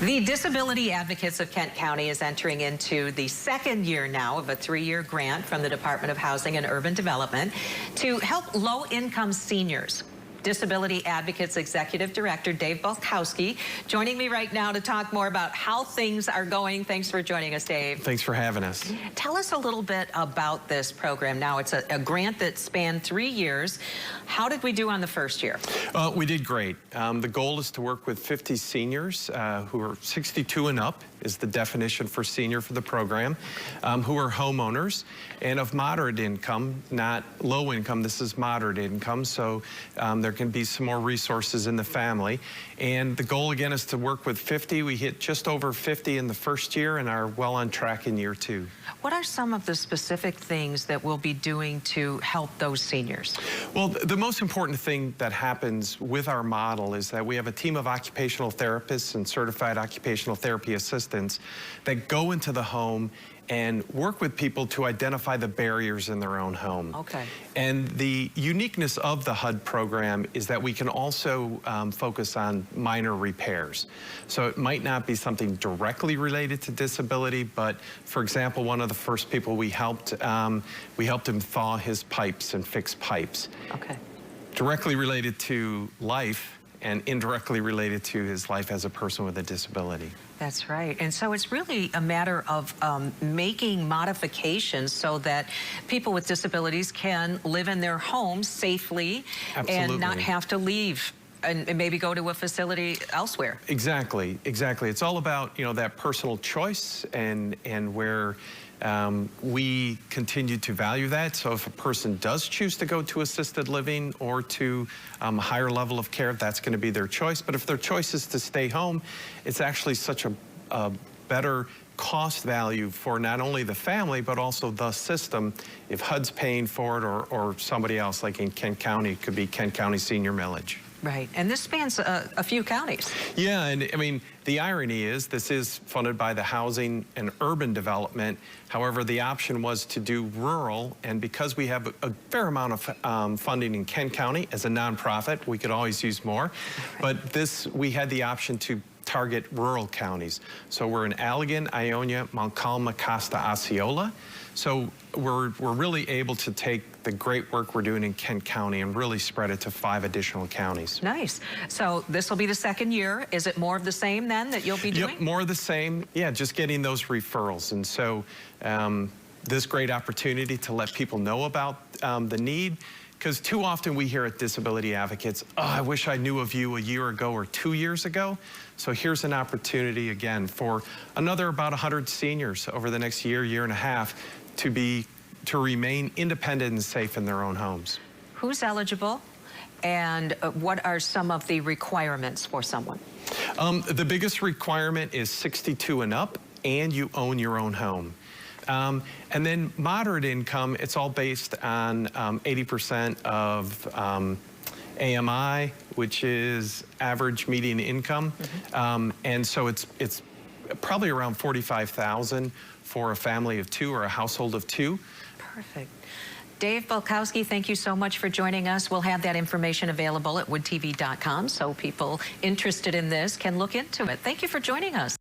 The Disability Advocates of Kent County is entering into the second year now of a 3-year grant from the Department of Housing and Urban Development to help low-income seniors. Disability Advocates Executive Director Dave Balkowski joining me right now to talk more about how things are going. Thanks for joining us, Dave. Thanks for having us. Tell us a little bit about this program. Now, it's a grant that spanned 3 years. How did we do on the first year? We did great. The goal is to work with 50 seniors who are 62 and up, is the definition for senior for the program, who are homeowners and of moderate income, not low income. This is moderate income, so there can be some more resources in the family. And the goal again is to work with 50. We hit just over 50 in the first year and are well on track in year 2. What are some of the specific things that we'll be doing to help those seniors? Well, the most important thing that happens with our model is that we have a team of occupational therapists and certified occupational therapy assistants that go into the home and work with people to identify the barriers in their own home. Okay. And the uniqueness of the HUD program is that we can also focus on minor repairs. So it might not be something directly related to disability, but for example, one of the first people we helped him thaw his pipes and fix pipes. Okay. Directly related to life and indirectly related to his life as a person with a disability. That's right. And so it's really a matter of making modifications so that people with disabilities can live in their homes safely. Absolutely. And not have to leave and maybe go to a facility elsewhere. Exactly, exactly. It's all about, that personal choice and where we continue to value that. So if a person does choose to go to assisted living or to a higher level of care, that's going to be their choice. But if their choice is to stay home, it's actually such a better cost value for not only the family, but also the system. If HUD's paying for it or somebody else, like in Kent County, it could be Kent County Senior Millage. Right, and this spans a few counties. Yeah, and I mean, the irony is this is funded by the Housing and Urban Development. However, the option was to do rural, and because we have a fair amount of funding in Kent County as a nonprofit, we could always use more. Right. But we had the option to target rural counties. So we're in Allegan, Ionia, Montcalm, Costa, Osceola. So we're really able to take the great work we're doing in Kent County and really spread it to 5 additional counties. Nice. So this will be the second year. Is it more of the same then that you'll be doing? Yep, more of the same. Yeah, just getting those referrals. And so this great opportunity to let people know about the need. Because too often we hear at Disability Advocates, oh, I wish I knew of you a year ago or 2 years ago. So here's an opportunity again for another about 100 seniors over the next year and a half to remain independent and safe in their own homes. Who's eligible, and what are some of the requirements for someone? The biggest requirement is 62 and up, and you own your own home. And then moderate income, it's all based on 80% of AMI, which is average median income. Mm-hmm. And so it's probably around $45,000 for a family of 2 or a household of 2. Perfect. Dave Balkowski, thank you so much for joining us. We'll have that information available at woodtv.com so people interested in this can look into it. Thank you for joining us.